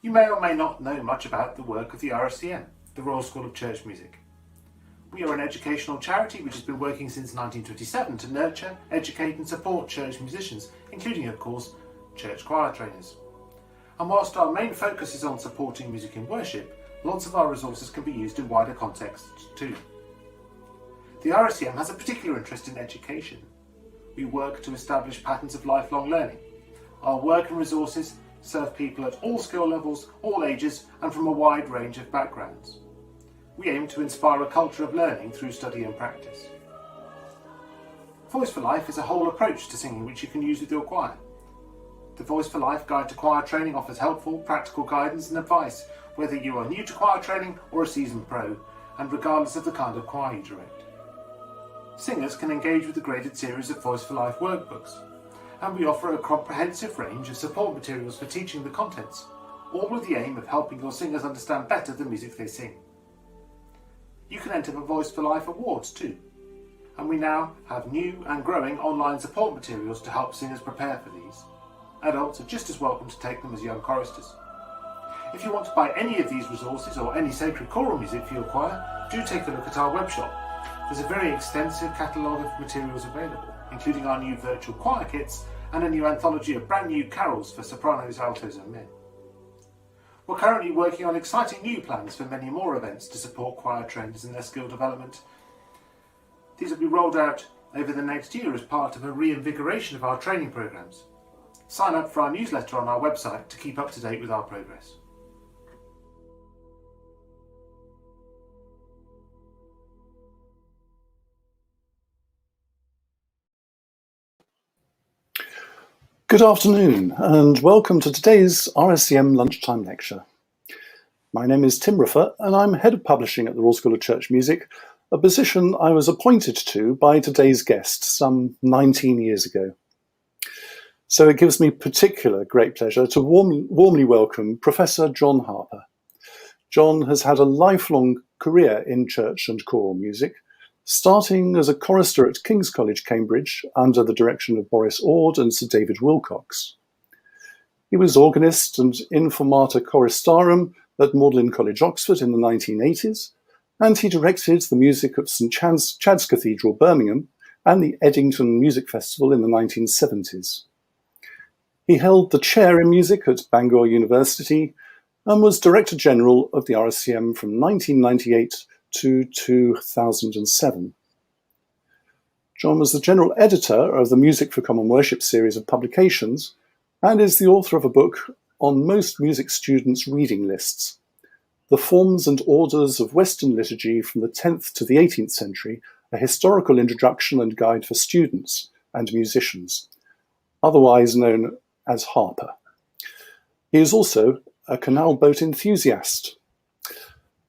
You may or may not know much about the work of the RSCM, the Royal School of Church Music. We are an educational charity which has been working since 1927 to nurture, educate and support church musicians, including, of course, church choir trainers. And whilst our main focus is on supporting music in worship, lots of our resources can be used in wider contexts too. The RSCM has a particular interest in education. We work to establish patterns of lifelong learning. Our work and resources serve people at all skill levels, all ages, and from a wide range of backgrounds. We aim to inspire a culture of learning through study and practice. Voice for Life is a whole approach to singing which you can use with your choir. The Voice for Life Guide to Choir Training offers helpful, practical guidance and advice, whether you are new to choir training or a seasoned pro, and regardless of the kind of choir you direct. Singers can engage with the graded series of Voice for Life workbooks, and we offer a comprehensive range of support materials for teaching the contents, all with the aim of helping your singers understand better the music they sing. You can enter the Voice for Life awards too, and we now have new and growing online support materials to help singers prepare for these. Adults are just as welcome to take them as young choristers. If you want to buy any of these resources or any sacred choral music for your choir, do take a look at our webshop. There's a very extensive catalogue of materials available, including our new virtual choir kits and a new anthology of brand new carols for sopranos, altos and men. We're currently working on exciting new plans for many more events to support choir trainers in their skill development. These will be rolled out over the next year as part of a reinvigoration of our training programmes. Sign up for our newsletter on our website to keep up to date with our progress. Good afternoon and welcome to today's RSCM Lunchtime Lecture. My name is Tim Ruffer and I'm Head of Publishing at the Royal School of Church Music, a position I was appointed to by today's guest some 19 years ago. So it gives me particular great pleasure to warmly welcome Professor John Harper. John has had a lifelong career in church and choral music, starting as a chorister at King's College, Cambridge, under the direction of Boris Ord and Sir David Wilcox. He was organist and informator choristarum at Magdalen College, Oxford in the 1980s, and he directed the music of St Chad's Cathedral, Birmingham, and the Eddington Music Festival in the 1970s. He held the chair in music at Bangor University and was Director General of the RSCM from 1998 to 2007. John was the general editor of the Music for Common Worship series of publications and is the author of a book on most music students' reading lists, The Forms and Orders of Western Liturgy from the 10th to the 18th Century, a historical introduction and guide for students and musicians, otherwise known as Harper. He is also a canal boat enthusiast.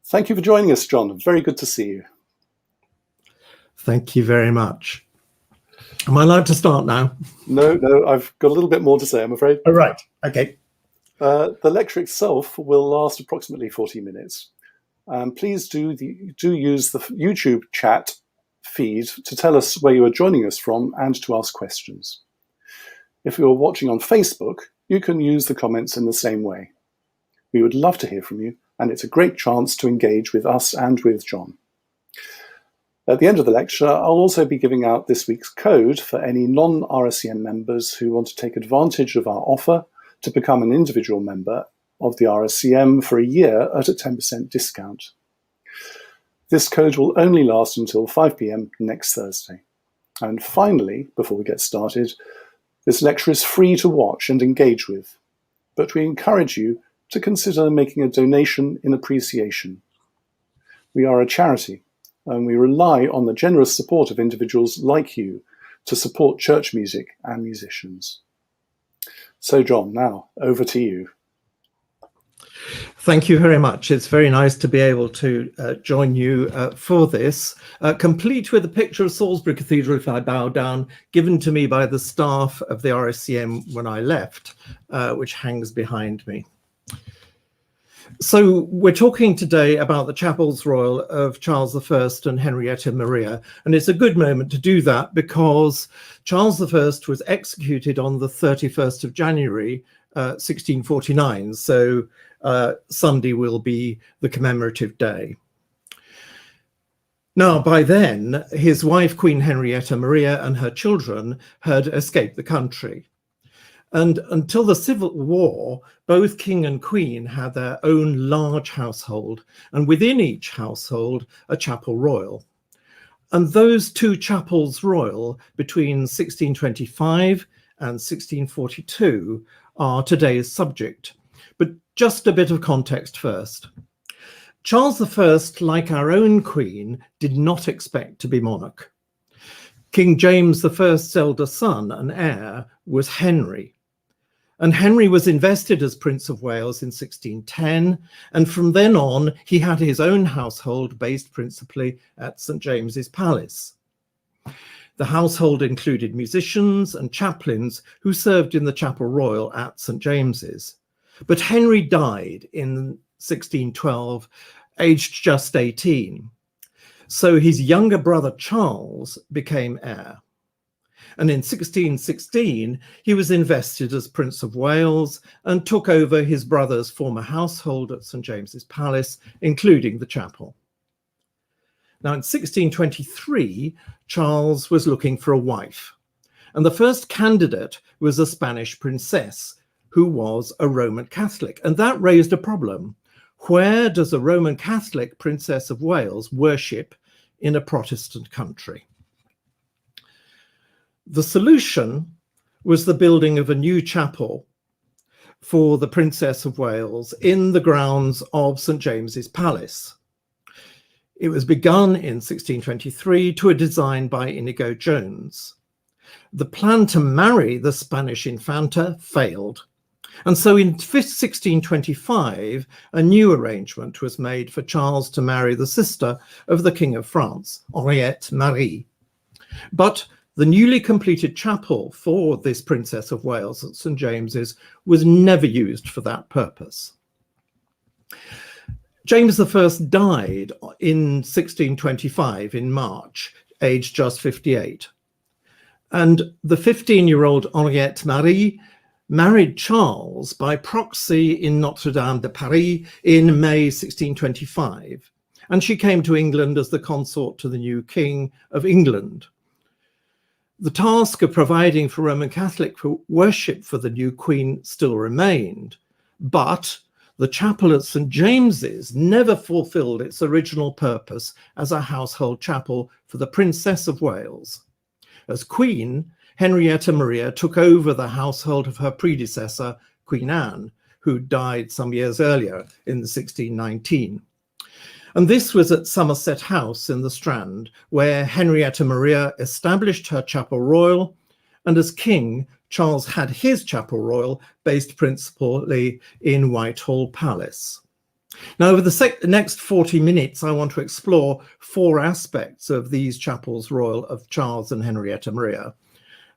Thank you for joining us, John. Very good to see you. Thank you very much. Am I allowed to start now? No, I've got a little bit more to say, I'm afraid. Oh, right. Okay. The lecture itself will last approximately 40 minutes. Please do use the YouTube chat feed to tell us where you are joining us from and to ask questions. If you are watching on Facebook, you can use the comments in the same way. We would love to hear from you, and it's a great chance to engage with us and with John. At the end of the lecture, I'll also be giving out this week's code for any non-RSCM members who want to take advantage of our offer to become an individual member of the RSCM for a year at a 10% discount. This code will only last until 5 p.m. next Thursday. And finally, before we get started, this lecture is free to watch and engage with, but we encourage you to consider making a donation in appreciation. We are a charity, and we rely on the generous support of individuals like you to support church music and musicians. So, John, now over to you. Thank you very much. It's very nice to be able to join you for this, complete with a picture of Salisbury Cathedral, if I bow down, given to me by the staff of the RSCM when I left, which hangs behind me. So we're talking today about the Chapels Royal of Charles I and Henrietta Maria, and it's a good moment to do that because Charles I was executed on the 31st of January 1649, so Sunday will be the commemorative day. Now, by then, his wife, Queen Henrietta Maria, and her children had escaped the country. And until the Civil War, both king and queen had their own large household, and within each household, a chapel royal. And those two chapels royal between 1625 and 1642 are today's subject. But just a bit of context first. Charles I, like our own queen, did not expect to be monarch. King James I's elder son and heir was Henry. And Henry was invested as Prince of Wales in 1610, and from then on he had his own household based principally at St James's Palace. The household included musicians and chaplains who served in the Chapel Royal at St James's. But Henry died in 1612, aged just 18. So his younger brother Charles became heir. And in 1616, he was invested as Prince of Wales and took over his brother's former household at St James's Palace, including the chapel. Now, in 1623, Charles was looking for a wife, and the first candidate was a Spanish princess who was a Roman Catholic, and that raised a problem. Where does a Roman Catholic Princess of Wales worship in a Protestant country? The solution was the building of a new chapel for the Princess of Wales in the grounds of St James's Palace. It was begun in 1623 to a design by Inigo Jones. The plan to marry the Spanish Infanta failed, and so in 1625 a new arrangement was made for Charles to marry the sister of the King of France, Henrietta Maria. But the newly completed chapel for this Princess of Wales at St James's was never used for that purpose. James I died in 1625 in March, aged just 58. And the 15-year-old Henrietta Maria married Charles by proxy in Notre Dame de Paris in May 1625. And she came to England as the consort to the new King of England. The task of providing for Roman Catholic worship for the new queen still remained, but the chapel at St James's never fulfilled its original purpose as a household chapel for the Princess of Wales. As queen, Henrietta Maria took over the household of her predecessor, Queen Anne, who died some years earlier in 1619. And this was at Somerset House in the Strand, where Henrietta Maria established her chapel royal, and as king, Charles had his chapel royal based principally in Whitehall Palace. Now, over the next 40 minutes, I want to explore four aspects of these chapels royal of Charles and Henrietta Maria: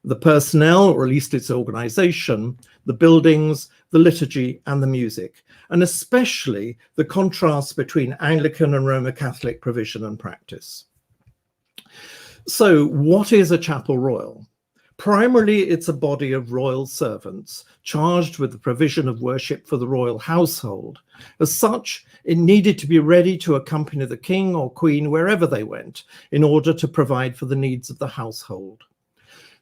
the personnel, or at least its organization, the buildings, the liturgy, and the music, and especially the contrast between Anglican and Roman Catholic provision and practice. So, what is a chapel royal? Primarily, it's a body of royal servants charged with the provision of worship for the royal household. As such, it needed to be ready to accompany the king or queen wherever they went in order to provide for the needs of the household.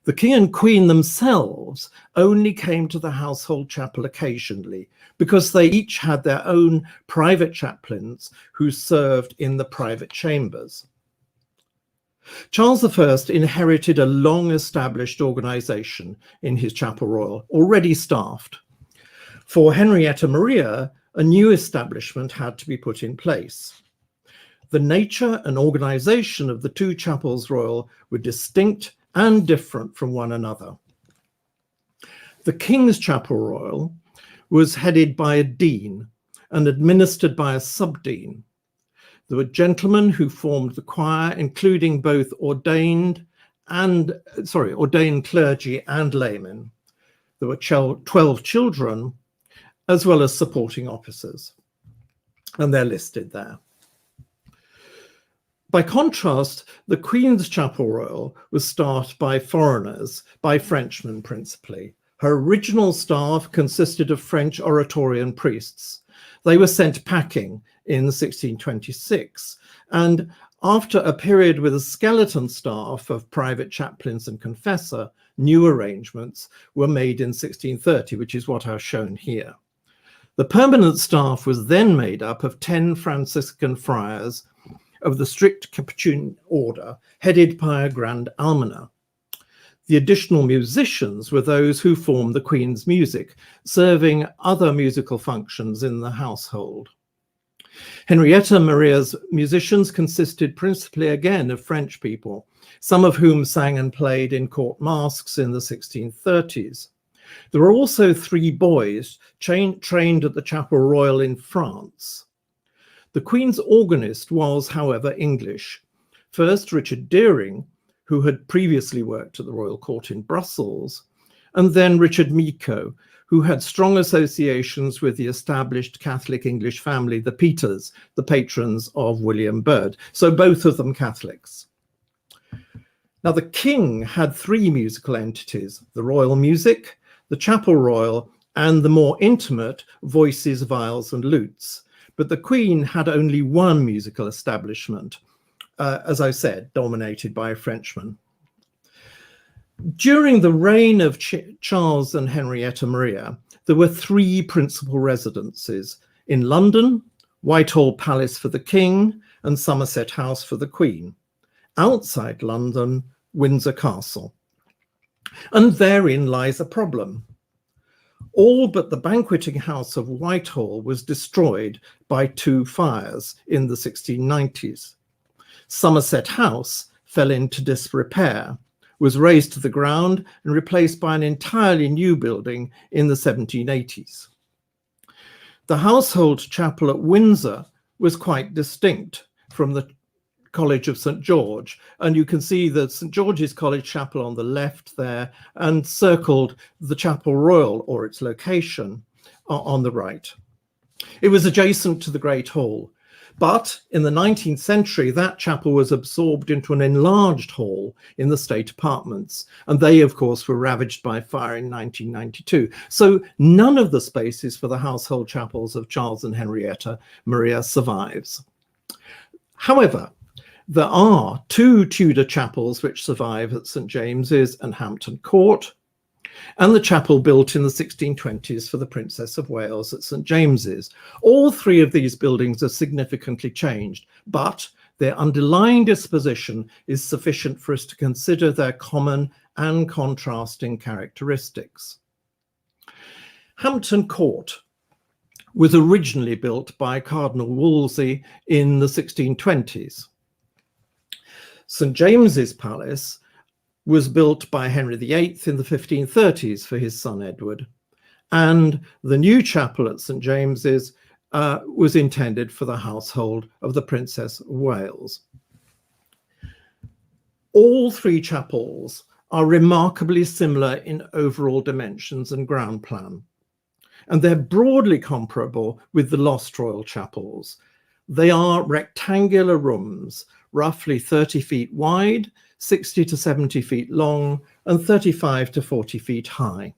The king and queen themselves only came to the household chapel occasionally because they each had their own private chaplains who served in the private chambers. Charles I inherited a long-established organization in his chapel royal, already staffed. For Henrietta Maria, a new establishment had to be put in place. The nature and organization of the two chapels royal were distinct and different from one another. The King's Chapel Royal was headed by a dean and administered by a subdean. There were gentlemen who formed the choir, including both ordained clergy and laymen. There were 12 children, as well as supporting officers, and they're listed there. By contrast, the Queen's Chapel Royal was staffed by foreigners, by Frenchmen principally. Her original staff consisted of French Oratorian priests. They were sent packing in 1626, and after a period with a skeleton staff of private chaplains and confessor, new arrangements were made in 1630, which is what I've shown here. The permanent staff was then made up of 10 Franciscan friars of the strict Capuchin order, headed by a grand almoner. The additional musicians were those who formed the Queen's music, serving other musical functions in the household. Henrietta Maria's musicians consisted principally again of French people, some of whom sang and played in court masques in the 1630s. There were also 3 boys trained at the Chapel Royal in France. The Queen's organist was, however, English. First, Richard Deering, who had previously worked at the Royal Court in Brussels, and then Richard Miko, who had strong associations with the established Catholic English family, the Peters, the patrons of William Byrd. So both of them Catholics. Now, the King had 3 musical entities: the Royal Music, the Chapel Royal, and the more intimate voices, viols, and lutes. But the Queen had only one musical establishment, as I said, dominated by a Frenchman. During the reign of Charles and Henrietta Maria, there were 3 principal residences: in London, Whitehall Palace for the King, and Somerset House for the Queen. Outside London, Windsor Castle. And therein lies a problem. All but the banqueting house of Whitehall was destroyed by 2 fires in the 1690s. Somerset House fell into disrepair, was razed to the ground and replaced by an entirely new building in the 1780s. The household chapel at Windsor was quite distinct from the College of St. George, and you can see the St. George's College Chapel on the left there, and circled the Chapel Royal, or its location, on the right. It was adjacent to the Great Hall, but in the 19th century, that chapel was absorbed into an enlarged hall in the state apartments, and they, of course, were ravaged by fire in 1992. So none of the spaces for the household chapels of Charles and Henrietta Maria survives. However, there are 2 Tudor chapels which survive at St. James's and Hampton Court, and the chapel built in the 1620s for the Princess of Wales at St. James's. All 3 of these buildings are significantly changed, but their underlying disposition is sufficient for us to consider their common and contrasting characteristics. Hampton Court was originally built by Cardinal Wolsey in the 1620s. St. James's Palace was built by Henry VIII in the 1530s for his son Edward, and the new chapel at St. James's was intended for the household of the Princess of Wales. All 3 chapels are remarkably similar in overall dimensions and ground plan, and they're broadly comparable with the Lost Royal chapels. They are rectangular rooms, roughly 30 feet wide, 60 to 70 feet long, and 35 to 40 feet high.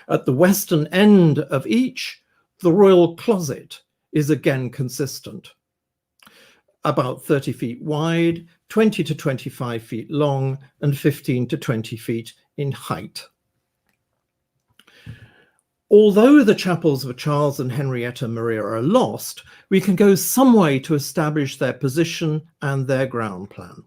At the western end of each, the royal closet is again consistent, about 30 feet wide, 20 to 25 feet long, and 15 to 20 feet in height. Although the chapels of Charles and Henrietta Maria are lost, we can go some way to establish their position and their ground plan.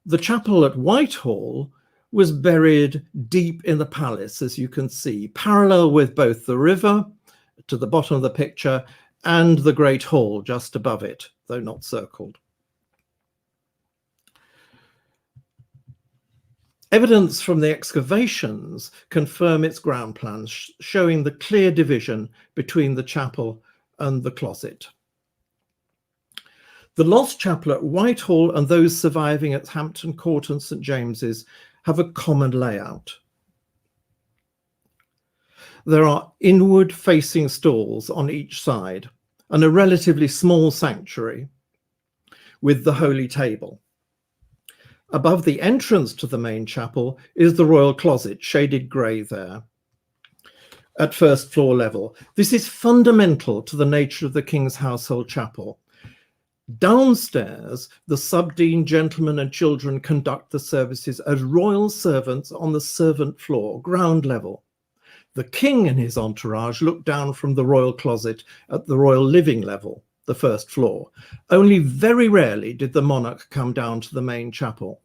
The chapel at Whitehall was buried deep in the palace, as you can see, parallel with both the river to the bottom of the picture and the Great Hall just above it, though not circled. Evidence from the excavations confirm its ground plans, showing the clear division between the chapel and the closet. The lost chapel at Whitehall and those surviving at Hampton Court and St. James's have a common layout. There are inward-facing stalls on each side and a relatively small sanctuary with the Holy Table. Above the entrance to the main chapel is the royal closet, shaded grey there, at first floor level. This is fundamental to the nature of the King's Household Chapel. Downstairs, the subdean, gentlemen and children conduct the services as royal servants on the servant floor, ground level. The king and his entourage look down from the royal closet at the royal living level, the first floor. Only very rarely did the monarch come down to the main chapel.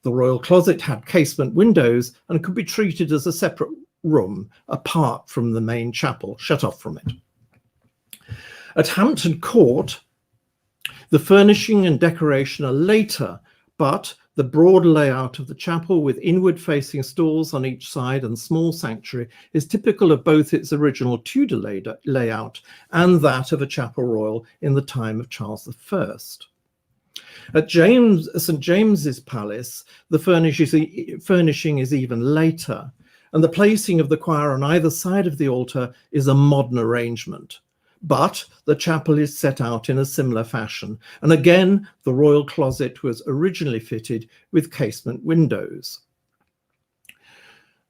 The royal closet had casement windows and could be treated as a separate room apart from the main chapel, shut off from it. At Hampton Court, the furnishing and decoration are later, but the broad layout of the chapel with inward-facing stalls on each side and small sanctuary is typical of both its original Tudor layout and that of a chapel royal in the time of Charles I. At St. James's Palace, the furnishing is even later, and the placing of the choir on either side of the altar is a modern arrangement. But the chapel is set out in a similar fashion, and again the royal closet was originally fitted with casement windows.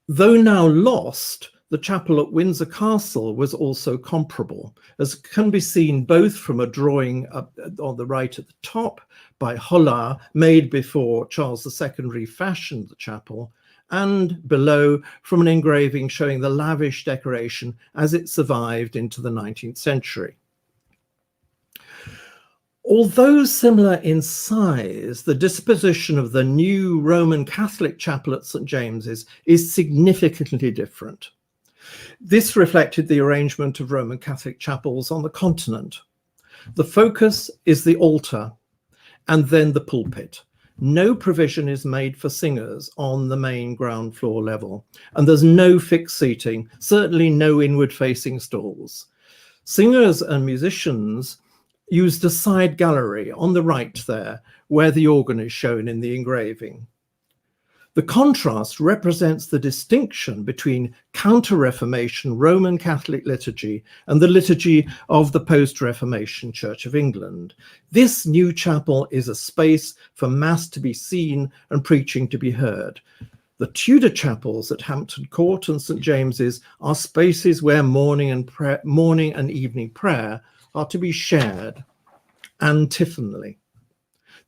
Though now lost, the chapel at Windsor Castle was also comparable, as can be seen both from a drawing up on the right at the top by Hollart, made before Charles II refashioned the chapel, and below from an engraving showing the lavish decoration as it survived into the 19th century. Although similar in size, the disposition of the new Roman Catholic chapel at St. James's is significantly different. This reflected the arrangement of Roman Catholic chapels on the continent. The focus is the altar and then the pulpit. No provision is made for singers on the main ground floor level, and there's no fixed seating, certainly no inward-facing stalls. Singers and musicians used a side gallery on the right there, where the organ is shown in the engraving. The contrast represents the distinction between counter-Reformation Roman Catholic liturgy and the liturgy of the post-Reformation Church of England. This new chapel is a space for Mass to be seen and preaching to be heard. The Tudor chapels at Hampton Court and St. James's are spaces where morning and evening prayer are to be shared antiphonally.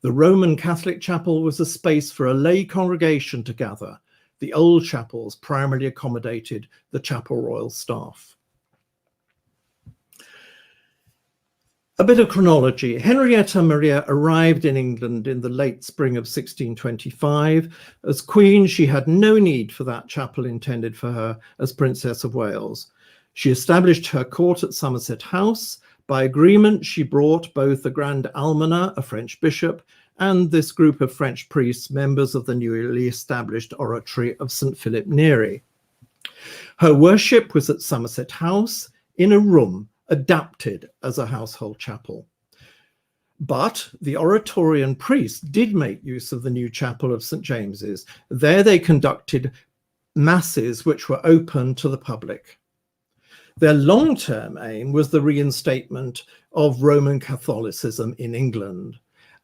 The Roman Catholic chapel was a space for a lay congregation to gather. The old chapels primarily accommodated the chapel royal staff. A bit of chronology. Henrietta Maria arrived in England in the late spring of 1625. As Queen, she had no need for that chapel intended for her as Princess of Wales. She established her court at Somerset House. By agreement, she brought both the Grand Almoner, a French bishop, and this group of French priests, members of the newly established oratory of St. Philip Neri. Her worship was at Somerset House in a room adapted as a household chapel. But the Oratorian priests did make use of the new chapel of St. James's. There they conducted masses which were open to the public. Their long-term aim was the reinstatement of Roman Catholicism in England,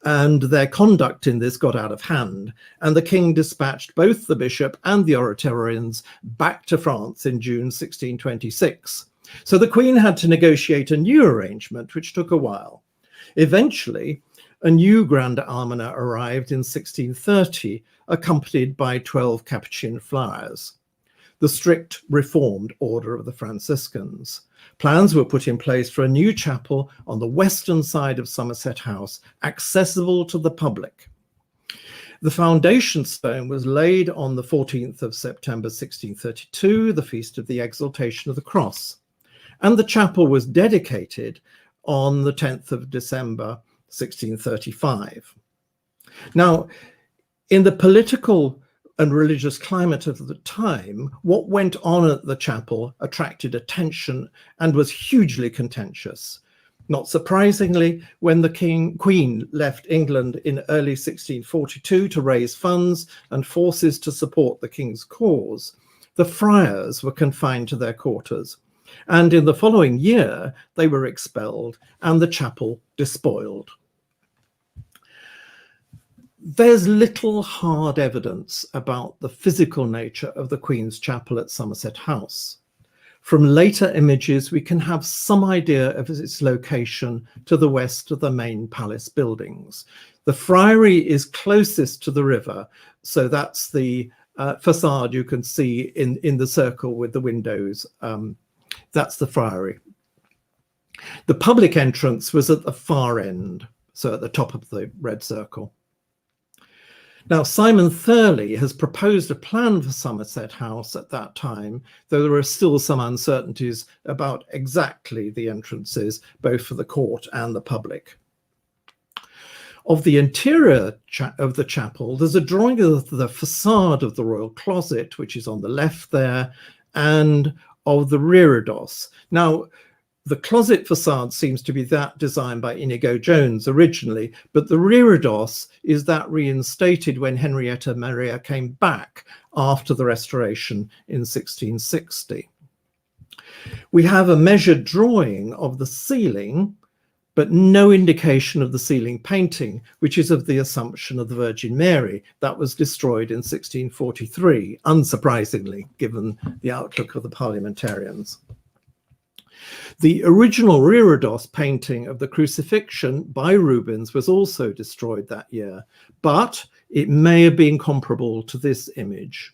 and their conduct in this got out of hand, and the king dispatched both the bishop and the Oratorians back to France in June 1626. So the Queen had to negotiate a new arrangement, which took a while. Eventually, a new Grand Almoner arrived in 1630, accompanied by 12 Capuchin friars, the strict Reformed Order of the Franciscans. Plans were put in place for a new chapel on the western side of Somerset House, accessible to the public. The foundation stone was laid on the 14th of September 1632, the feast of the Exaltation of the Cross, and the chapel was dedicated on the 10th of December 1635. Now, in the political and religious climate of the time, what went on at the chapel attracted attention and was hugely contentious. Not surprisingly, when the Queen left England in early 1642 to raise funds and forces to support the king's cause, the friars were confined to their quarters, and in the following year they were expelled and the chapel despoiled. There's little hard evidence about the physical nature of the Queen's Chapel at Somerset House. From later images, we can have some idea of its location to the west of the main palace buildings. The friary is closest to the river, so that's the facade you can see in the circle with the windows. That's the friary. The public entrance was at the far end, so at the top of the red circle. Now, Simon Thurley has proposed a plan for Somerset House at that time, though there are still some uncertainties about exactly the entrances, both for the court and the public. Of the interior of the chapel, there's a drawing of the facade of the royal closet, which is on the left there, and of the reredos. Now, the closet facade seems to be that designed by Inigo Jones originally, but the reredos is that reinstated when Henrietta Maria came back after the restoration in 1660. We have a measured drawing of the ceiling, but no indication of the ceiling painting, which is of the Assumption of the Virgin Mary. That was destroyed in 1643, unsurprisingly, given the outlook of the parliamentarians. The original reredos painting of the Crucifixion by Rubens was also destroyed that year, but it may have been comparable to this image.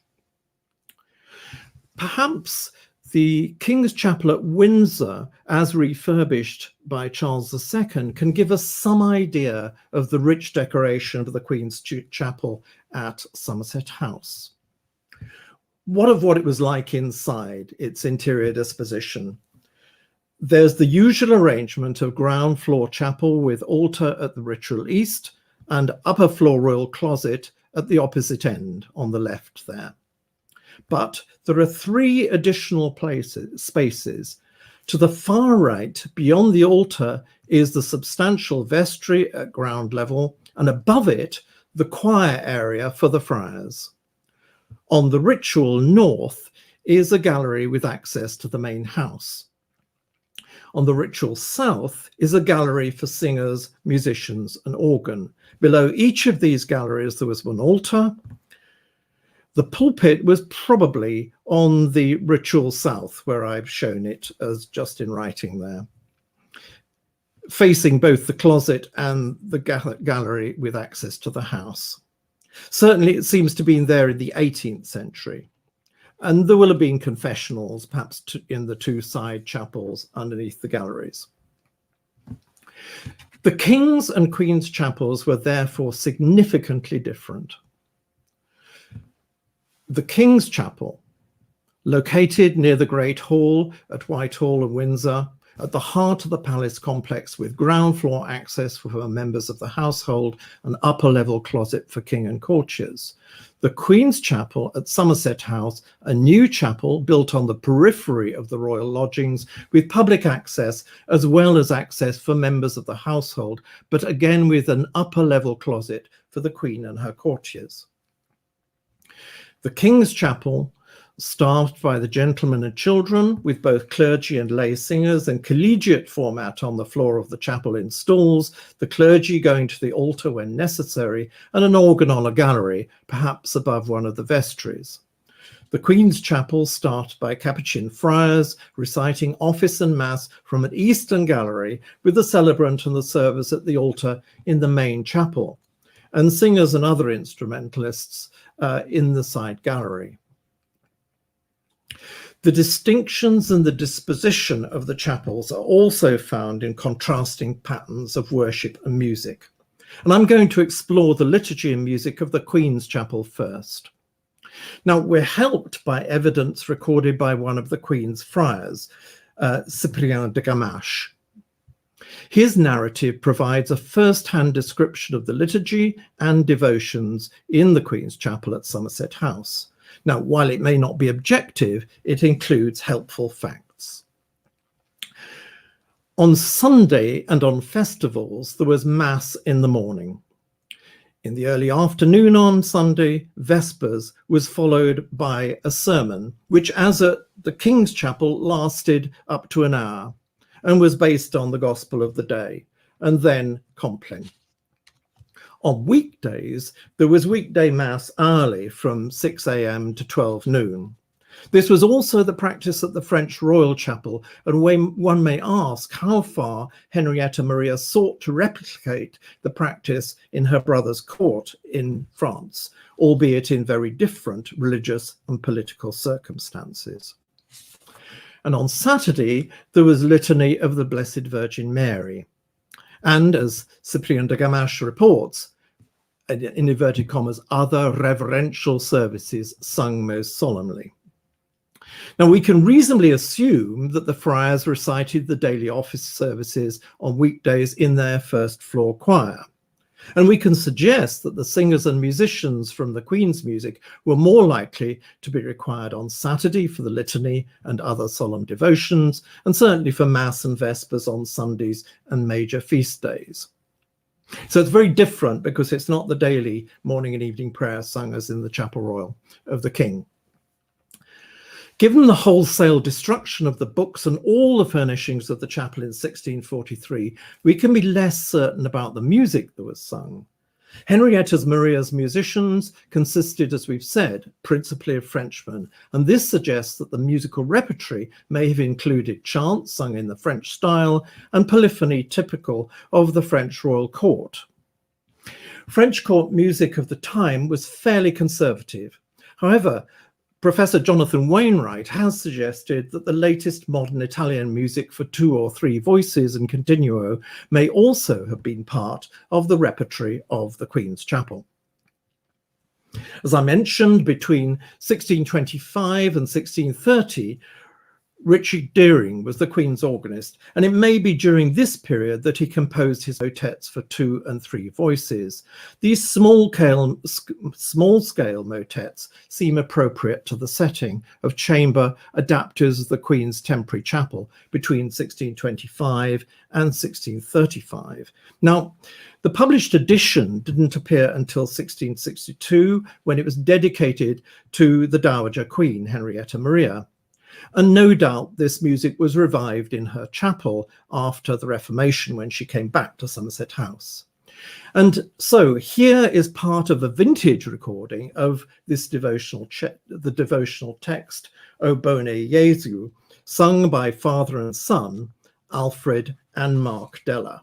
Perhaps the King's Chapel at Windsor, as refurbished by Charles II, can give us some idea of the rich decoration of the Queen's Chapel at Somerset House. What it was like inside, its interior disposition? There's the usual arrangement of ground floor chapel with altar at the ritual east and upper floor royal closet at the opposite end on the left there. But there are 3 additional spaces. To the far right, beyond the altar, is the substantial vestry at ground level, and above it, the choir area for the friars. On the ritual north is a gallery with access to the main house. On the ritual south is a gallery for singers, musicians, and organ. Below each of these galleries, there was one altar. The pulpit was probably on the ritual south, where I've shown it as just in writing there, facing both the closet and the gallery with access to the house. Certainly, it seems to have been there in the 18th century. And there will have been confessionals, perhaps in the 2 side chapels underneath the galleries. The King's and Queen's chapels were therefore significantly different. The King's Chapel, located near the Great Hall at Whitehall and Windsor, at the heart of the palace complex, with ground floor access for members of the household and upper level closet for king and courtiers. The Queen's Chapel at Somerset House, a new chapel built on the periphery of the royal lodgings with public access as well as access for members of the household, but again with an upper level closet for the Queen and her courtiers. The King's Chapel, staffed by the gentlemen and children, with both clergy and lay singers, and collegiate format on the floor of the chapel in stalls, the clergy going to the altar when necessary, and an organ on a gallery, perhaps above one of the vestries. The Queen's Chapel, staffed by Capuchin friars, reciting office and mass from an eastern gallery, with the celebrant and the service at the altar in the main chapel, and singers and other instrumentalists in the side gallery. The distinctions and the disposition of the chapels are also found in contrasting patterns of worship and music. And I'm going to explore the liturgy and music of the Queen's Chapel first. Now, we're helped by evidence recorded by one of the Queen's friars, Cyprien de Gamache. His narrative provides a first-hand description of the liturgy and devotions in the Queen's Chapel at Somerset House. Now, while it may not be objective, it includes helpful facts. On Sunday and on festivals, there was Mass in the morning. In the early afternoon on Sunday, Vespers was followed by a sermon, which, as at the King's Chapel, lasted up to an hour and was based on the Gospel of the day, and then Compline. On weekdays, there was weekday mass early from 6 a.m. to 12 noon. This was also the practice at the French Royal Chapel, and one may ask how far Henrietta Maria sought to replicate the practice in her brother's court in France, albeit in very different religious and political circumstances. And on Saturday, there was Litany of the Blessed Virgin Mary. And as Cyprien de Gamache reports, in inverted commas, other reverential services sung most solemnly. Now, we can reasonably assume that the friars recited the daily office services on weekdays in their first floor choir. And we can suggest that the singers and musicians from the Queen's music were more likely to be required on Saturday for the litany and other solemn devotions, and certainly for Mass and Vespers on Sundays and major feast days. So it's very different because it's not the daily morning and evening prayer sung as in the Chapel Royal of the King. Given the wholesale destruction of the books and all the furnishings of the chapel in 1643, we can be less certain about the music that was sung. Henrietta Maria's musicians consisted, as we've said, principally of Frenchmen, and this suggests that the musical repertory may have included chants sung in the French style and polyphony typical of the French royal court. French court music of the time was fairly conservative. However, Professor Jonathan Wainwright has suggested that the latest modern Italian music for 2 or 3 voices and continuo may also have been part of the repertory of the Queen's Chapel. As I mentioned, between 1625 and 1630, Richard Deering was the Queen's organist, and it may be during this period that he composed his motets for 2 and 3 voices. These small-scale motets seem appropriate to the setting of chamber adapted as the Queen's Temporary Chapel between 1625 and 1635. Now, the published edition didn't appear until 1662, when it was dedicated to the Dowager Queen, Henrietta Maria. And no doubt this music was revived in her chapel after the Reformation when she came back to Somerset House. And so here is part of a vintage recording of this devotional text, O Bone Jesu, sung by father and son, Alfred and Mark Della.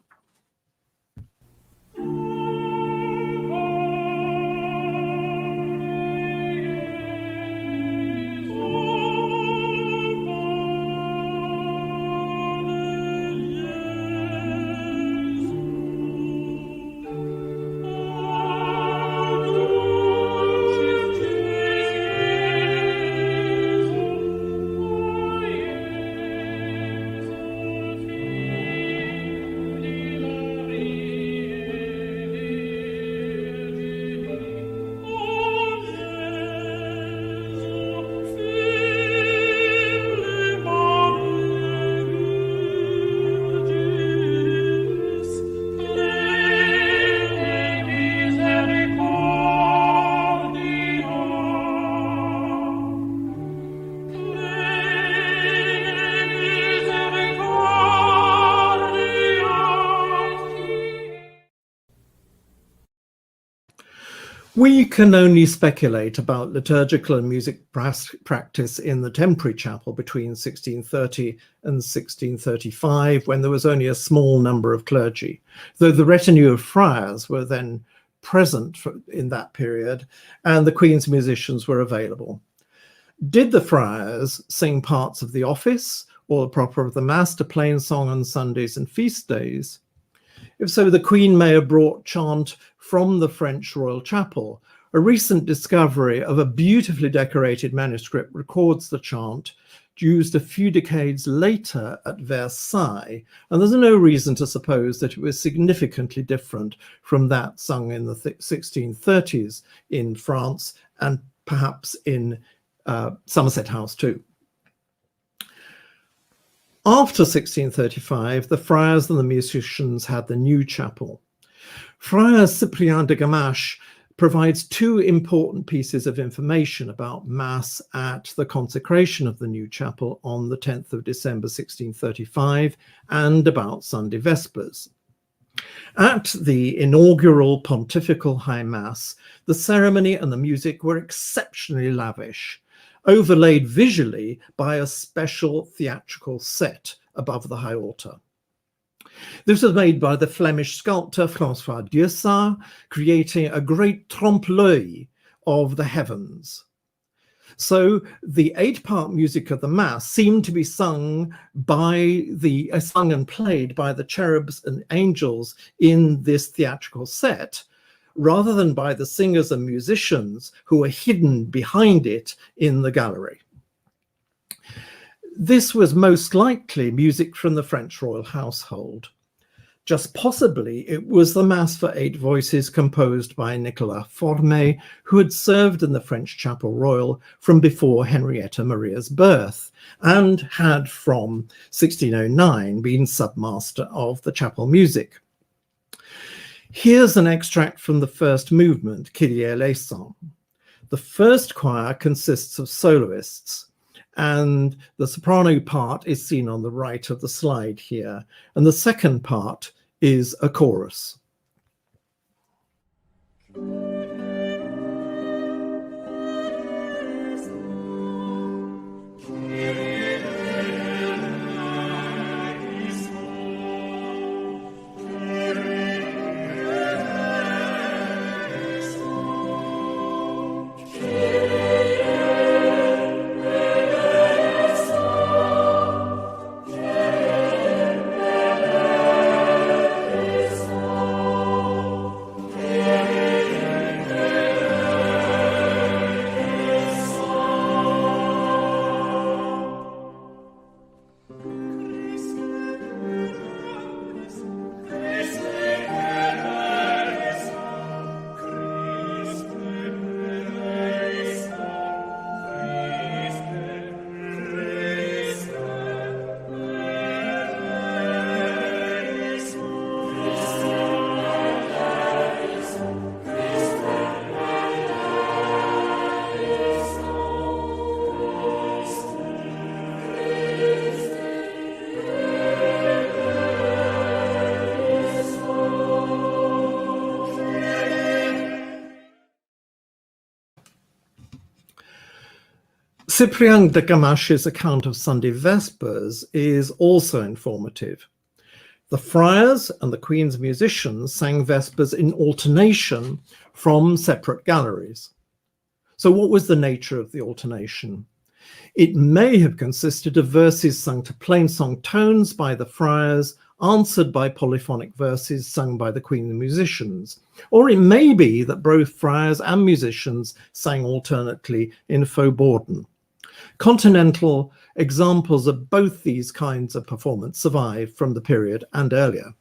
We can only speculate about liturgical and music practice in the Temporary Chapel between 1630 and 1635, when there was only a small number of clergy, though the retinue of friars were then present in that period and the Queen's musicians were available. Did the friars sing parts of the office or the proper of the Mass to plain song on Sundays and feast days? If so, the Queen may have brought chant from the French Royal Chapel. A recent discovery of a beautifully decorated manuscript records the chant used a few decades later at Versailles, and there's no reason to suppose that it was significantly different from that sung in the 1630s in France and perhaps in Somerset House too. After 1635, the friars and the musicians had the new chapel. Friar Cyprien de Gamache provides 2 important pieces of information about Mass at the consecration of the new chapel on the 10th of December 1635 and about Sunday Vespers. At the inaugural Pontifical High Mass, the ceremony and the music were exceptionally lavish, overlaid visually by a special theatrical set above the high altar. This was made by the Flemish sculptor François Dieusart, creating a great trompe-l'œil of the heavens. So the 8-part music of the Mass seemed to be sung and played by the cherubs and angels in this theatrical set, rather than by the singers and musicians who were hidden behind it in the gallery. This was most likely music from the French royal household. Just possibly, it was the Mass for 8 voices composed by Nicolas Formet, who had served in the French Chapel Royal from before Henrietta Maria's birth, and had from 1609 been submaster of the chapel music. Here's an extract from the first movement, Kyrie eleison. The first choir consists of soloists, and the soprano part is seen on the right of the slide here, and the second part is a chorus. Cyprian de Gamache's account of Sunday Vespers is also informative. The friars and the Queen's musicians sang Vespers in alternation from separate galleries. So what was the nature of the alternation? It may have consisted of verses sung to plainsong tones by the friars, answered by polyphonic verses sung by the Queen and musicians. Or it may be that both friars and musicians sang alternately in Faubourden. Continental examples of both these kinds of performance survive from the period and earlier.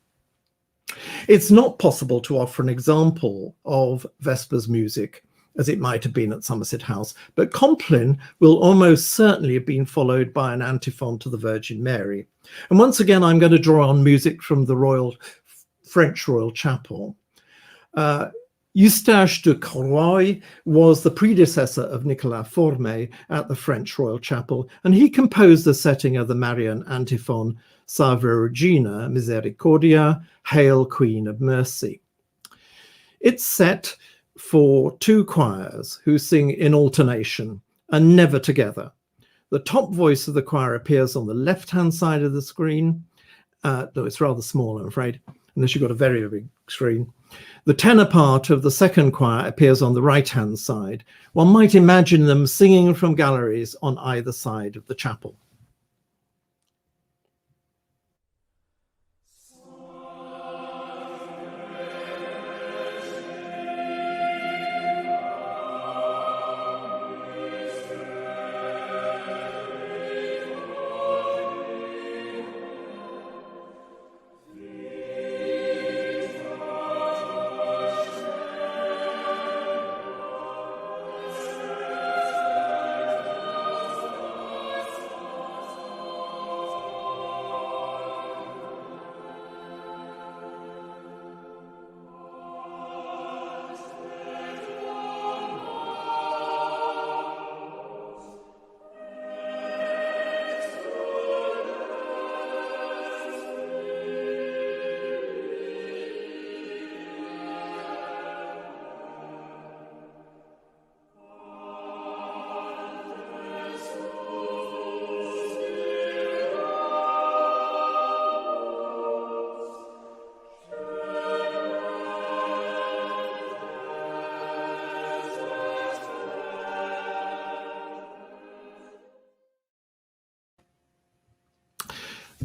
It's not possible to offer an example of Vespers music as it might have been at Somerset House, but Compline will almost certainly have been followed by an antiphon to the Virgin Mary. And once again, I'm going to draw on music from the French Royal Chapel. Eustache de Croix was the predecessor of Nicolas Formet at the French Royal Chapel, and he composed the setting of the Marian antiphon, Salve Regina Misericordia, Hail Queen of Mercy. It's set for 2 choirs who sing in alternation and never together. The top voice of the choir appears on the left-hand side of the screen, though it's rather small, I'm afraid, unless you've got a very big screen. The tenor part of the second choir appears on the right-hand side. One might imagine them singing from galleries on either side of the chapel.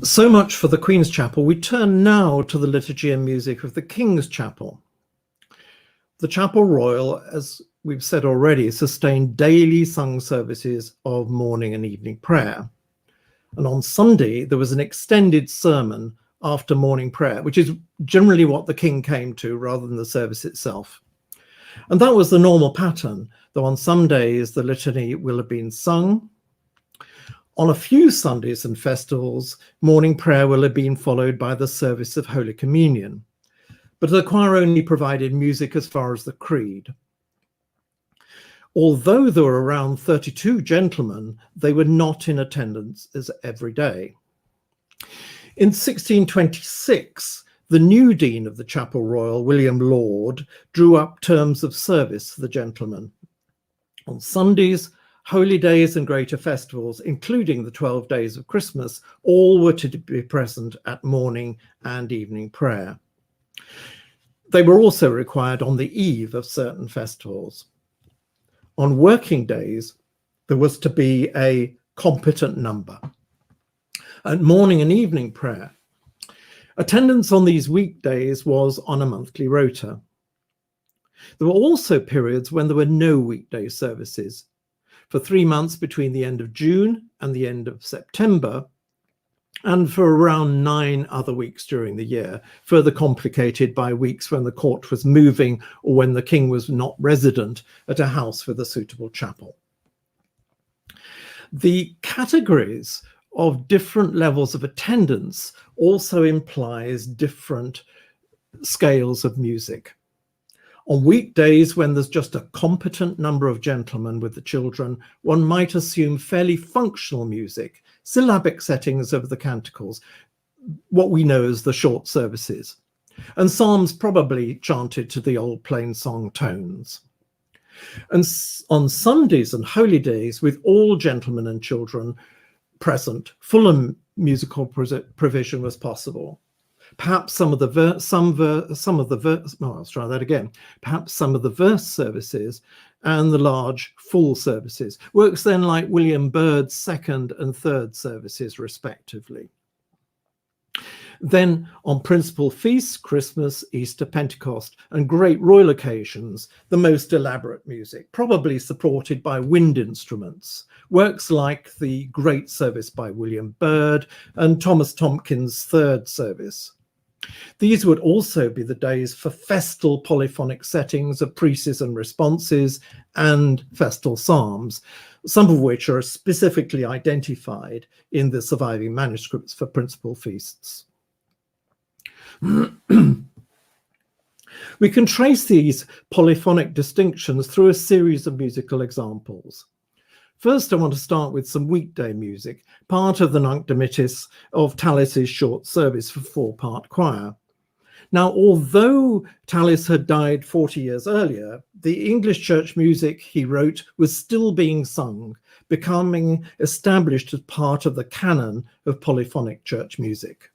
So much for the Queen's Chapel. We turn now to the liturgy and music of the King's Chapel. The Chapel Royal, as we've said already, sustained daily sung services of morning and evening prayer. And on Sunday, there was an extended sermon after morning prayer, which is generally what the King came to rather than the service itself. And that was the normal pattern, though on some days the litany will have been sung. On a few Sundays and festivals, morning prayer will have been followed by the service of Holy Communion. But the choir only provided music as far as the Creed. Although there were around 32 gentlemen, they were not in attendance as every day. In 1626, the new Dean of the Chapel Royal, William Laud, drew up terms of service for the gentlemen. On Sundays, holy days and greater festivals, including the 12 days of Christmas, all were to be present at morning and evening prayer. They were also required on the eve of certain festivals. On working days, there was to be a competent number. At morning and evening prayer, attendance on these weekdays was on a monthly rota. There were also periods when there were no weekday services. For 3 months between the end of June and the end of September, and for around 9 other weeks during the year, further complicated by weeks when the court was moving or when the king was not resident at a house with a suitable chapel. The categories of different levels of attendance also implies different scales of music. On weekdays, when there's just a competent number of gentlemen with the children, one might assume fairly functional music, syllabic settings of the canticles, what we know as the short services, and psalms probably chanted to the old plain song tones. And on Sundays and holy days, with all gentlemen and children present, fuller musical provision was possible. Perhaps some of the verse services and the large full services. Works then like William Byrd's second and third services, respectively. Then on principal feasts, Christmas, Easter, Pentecost, and great royal occasions, the most elaborate music, probably supported by wind instruments. Works like the Great Service by William Byrd and Thomas Tomkins' third service. These would also be the days for festal polyphonic settings of preces and responses and festal psalms, some of which are specifically identified in the surviving manuscripts for principal feasts. We can trace these polyphonic distinctions through a series of musical examples. First, I want to start with some weekday music, part of the Nunc Dimittis of Tallis's short service for 4-part choir. Now, although Tallis had died 40 years earlier, the English church music he wrote was still being sung, becoming established as part of the canon of polyphonic church music.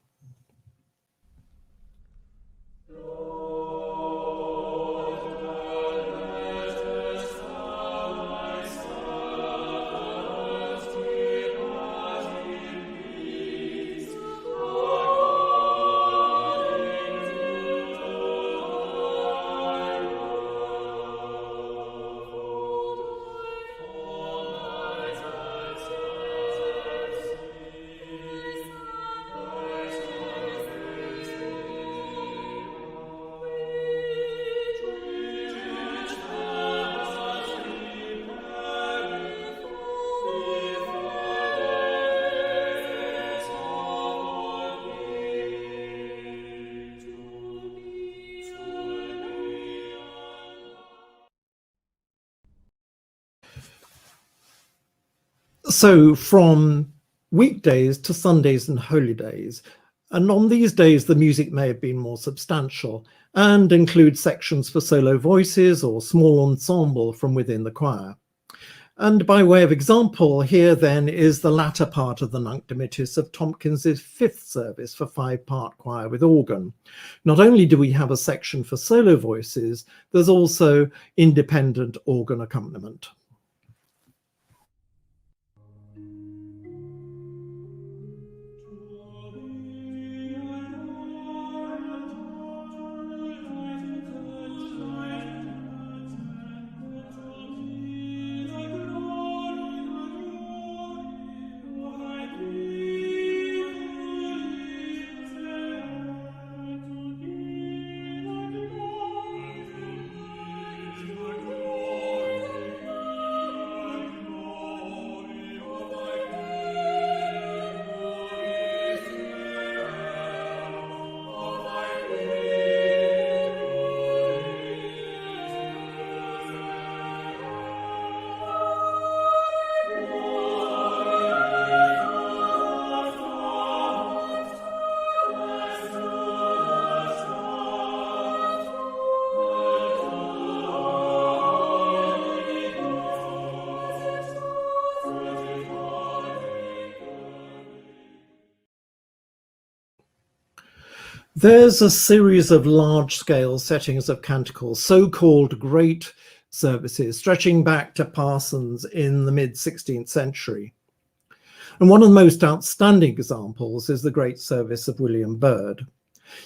So from weekdays to Sundays and holy days, and on these days the music may have been more substantial and include sections for solo voices or small ensemble from within the choir. And by way of example, here then is the latter part of the Nunc Dimittis of Tomkins's 5th service for 5-part choir with organ. Not only do we have a section for solo voices, there's also independent organ accompaniment. There's a series of large-scale settings of canticles, so-called great services, stretching back to Parsons in the mid-16th century. And one of the most outstanding examples is the great service of William Byrd.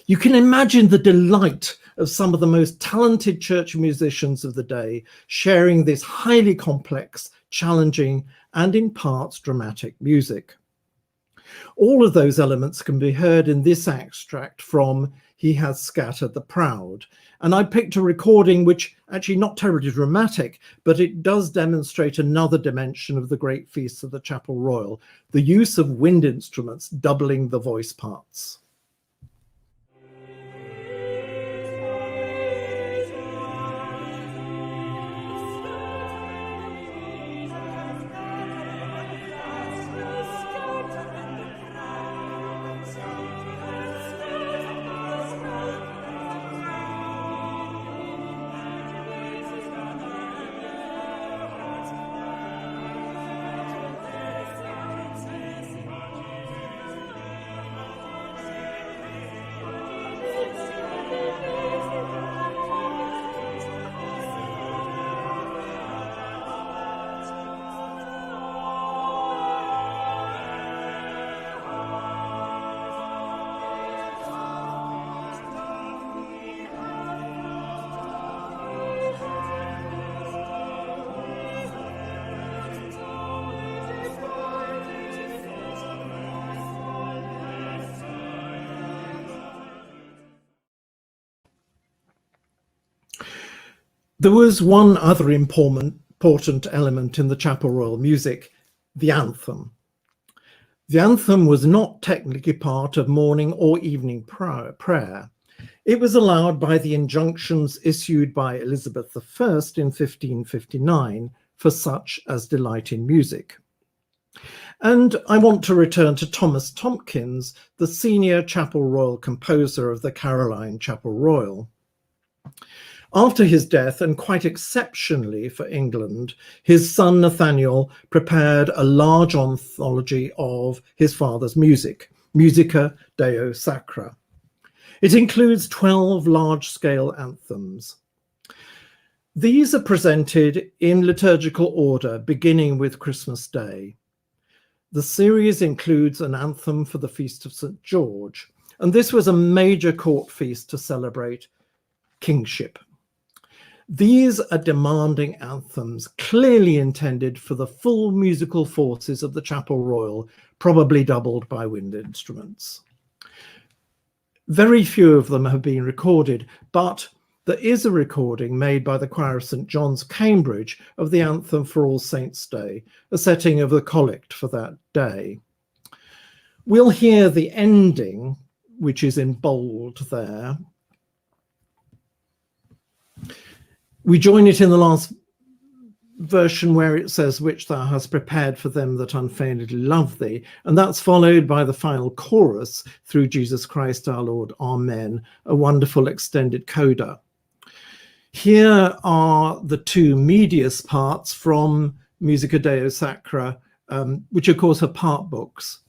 You can imagine the delight of some of the most talented church musicians of the day sharing this highly complex, challenging, and in parts dramatic music. All of those elements can be heard in this extract from He Has Scattered the Proud. And I picked a recording which actually not terribly dramatic, but it does demonstrate another dimension of the great feast of the Chapel Royal, the use of wind instruments doubling the voice parts. There was one other important element in the Chapel Royal music, the anthem. The anthem was not technically part of morning or evening prayer. It was allowed by the injunctions issued by Elizabeth I in 1559 for such as delight in music. And I want to return to Thomas Tomkins, the senior Chapel Royal composer of the Caroline Chapel Royal. After his death, and quite exceptionally for England, his son Nathaniel prepared a large anthology of his father's music, Musica Deo Sacra. It includes 12 large-scale anthems. These are presented in liturgical order, beginning with Christmas Day. The series includes an anthem for the Feast of St. George, and this was a major court feast to celebrate kingship. These are demanding anthems, clearly intended for the full musical forces of the Chapel Royal, probably doubled by wind instruments. Very few of them have been recorded, but there is a recording made by the choir of St. John's, Cambridge, of the anthem for All Saints' Day, a setting of the collect for that day. We'll hear the ending, which is in bold there. We join it in the last version where it says, which thou hast prepared for them that unfeignedly love thee. And that's followed by the final chorus, through Jesus Christ our Lord, Amen, a wonderful extended coda. Here are the two medius parts from Musica Deo Sacra, which of course are part books.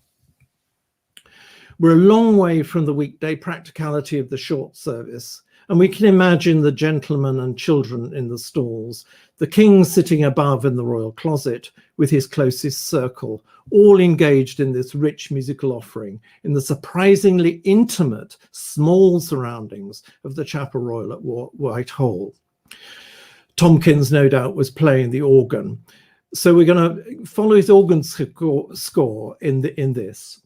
We're a long way from the weekday practicality of the short service. And we can imagine the gentlemen and children in the stalls, the king sitting above in the royal closet with his closest circle, all engaged in this rich musical offering in the surprisingly intimate, small surroundings of the Chapel Royal at Whitehall. Tomkins, no doubt, was playing the organ. So we're going to follow his organ score in this.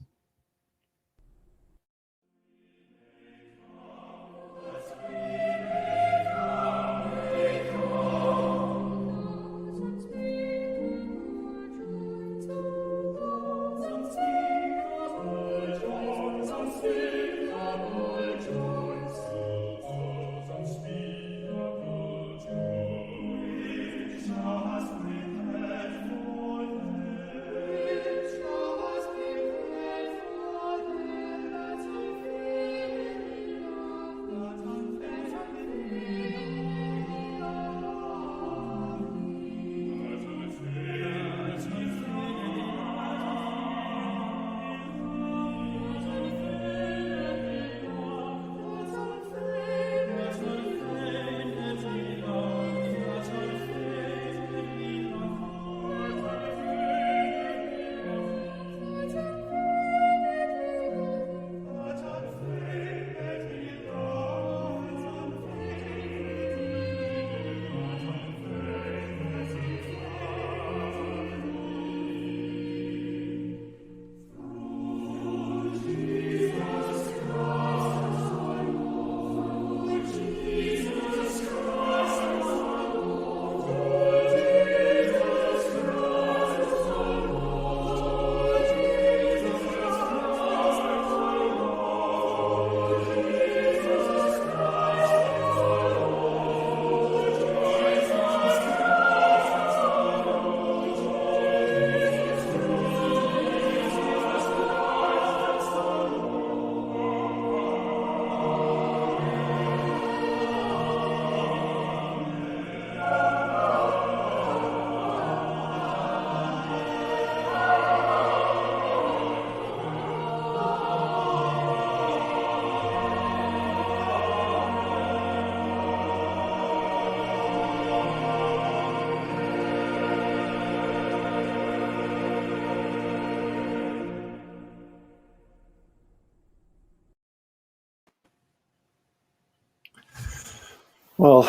Well,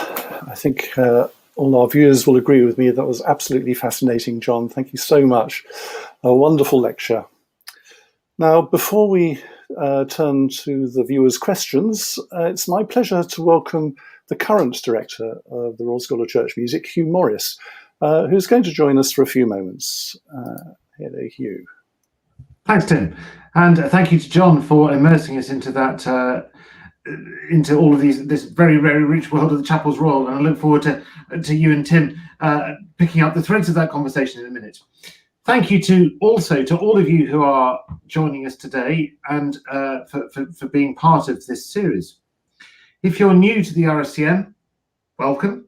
I think all our viewers will agree with me. That was absolutely fascinating, John. Thank you so much. A wonderful lecture. Now, before we turn to the viewers' questions, it's my pleasure to welcome the current director of the Royal School of Church Music, Hugh Morris, who's going to join us for a few moments. Hello, Hugh. Thanks, Tim. And thank you to John for immersing us into that, into all of this very, very rich world of the Chapel's Royal. And I look forward to you and Tim picking up the threads of that conversation in a minute. Thank you to all of you who are joining us today and for being part of this series. If you're new to the RSCM, welcome.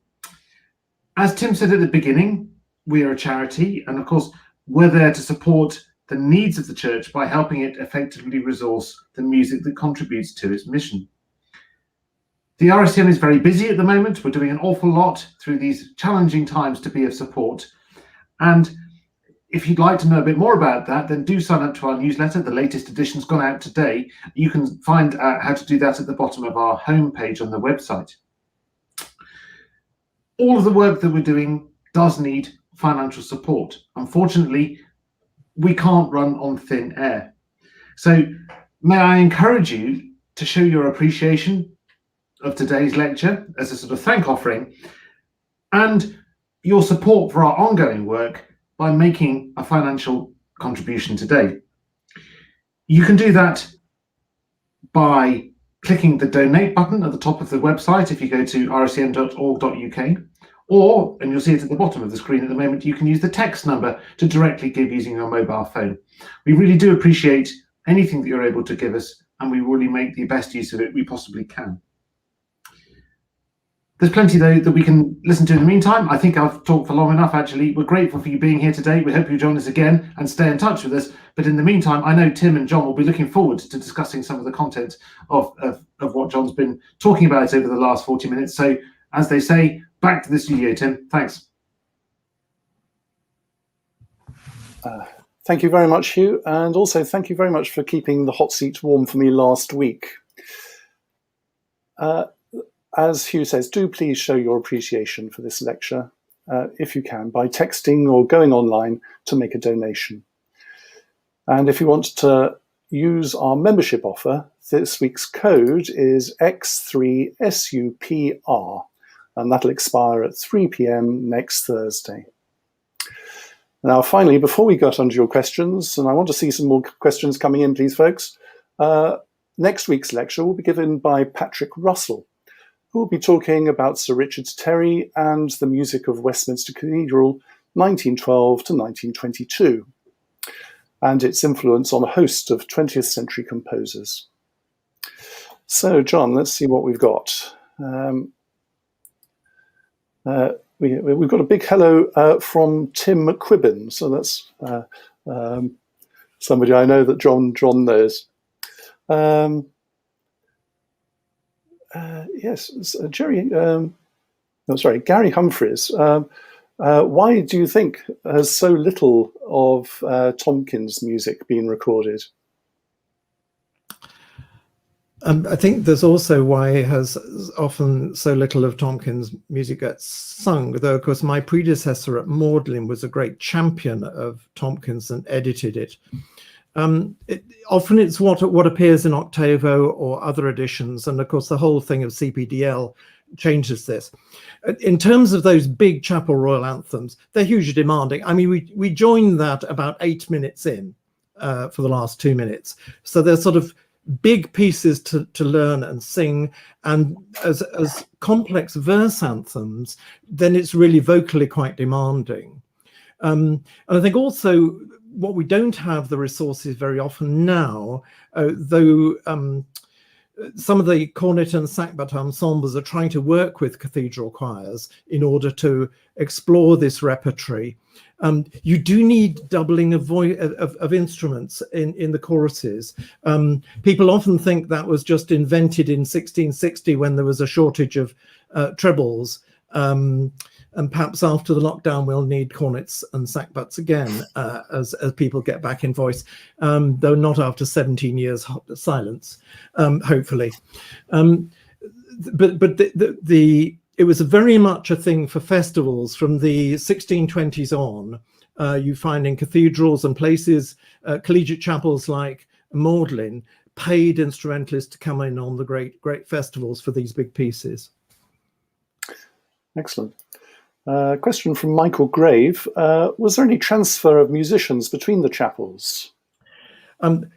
As Tim said at the beginning, we are a charity, and of course, we're there to support the needs of the church by helping it effectively resource the music that contributes to its mission. The RSCM is very busy at the moment. We're doing an awful lot through these challenging times to be of support. And if you'd like to know a bit more about that, then do sign up to our newsletter. The latest edition's gone out today. You can find out how to do that at the bottom of our homepage on the website. All of the work that we're doing does need financial support. Unfortunately, we can't run on thin air. So may I encourage you to show your appreciation of today's lecture as a sort of thank offering and your support for our ongoing work by making a financial contribution today. You can do that by clicking the donate button at the top of the website if you go to rscm.org.uk, or, and you'll see it at the bottom of the screen at the moment, you can use the text number to directly give using your mobile phone. We really do appreciate anything that you're able to give us, and we really make the best use of it we possibly can. There's plenty, though, that we can listen to in the meantime. I think I've talked for long enough, actually. We're grateful for you being here today. We hope you join us again and stay in touch with us. But in the meantime, I know Tim and John will be looking forward to discussing some of the content of what John's been talking about over the last 40 minutes. So, as they say, back to the studio, Tim. Thanks. Thank you very much, Hugh. And also thank you very much for keeping the hot seat warm for me last week. As Hugh says, do please show your appreciation for this lecture, if you can, by texting or going online to make a donation. And if you want to use our membership offer, this week's code is X3SUPR, and that'll expire at 3 p.m. next Thursday. Now, finally, before we get on to your questions, and I want to see some more questions coming in, please, folks, next week's lecture will be given by Patrick Russell, who will be talking about Sir Richard Terry and the music of Westminster Cathedral, 1912 to 1922, and its influence on a host of 20th century composers. So, John, let's see what we've got. We've got a big hello from Tim McQuibbin, so that's somebody I know that John knows. Yes, Gary Humphreys. Why do you think has so little of Tomkins' music been recorded? I think there's also why has often so little of Tomkins' music gets sung, though, of course, my predecessor at Magdalen was a great champion of Tomkins and edited it. Often it's what appears in Octavo or other editions, and of course the whole thing of CPDL changes this. In terms of those big Chapel Royal anthems, they're hugely demanding. I mean, we joined that about 8 minutes in for the last 2 minutes, so they're sort of big pieces to learn and sing, and as complex verse anthems, then it's really vocally quite demanding. And I think also what we don't have the resources very often now, though some of the cornet and sackbut ensembles are trying to work with cathedral choirs in order to explore this repertory. You do need doubling of instruments in the choruses. People often think that was just invented in 1660 when there was a shortage of trebles. And perhaps after the lockdown, we'll need cornets and sackbuts again as people get back in voice, though not after 17 years silence, hopefully. But the it was very much a thing for festivals from the 1620s on. You find in cathedrals and places, collegiate chapels like Magdalen paid instrumentalists to come in on the great festivals for these big pieces. Excellent. Question from Michael Grave. Was there any transfer of musicians between the chapels?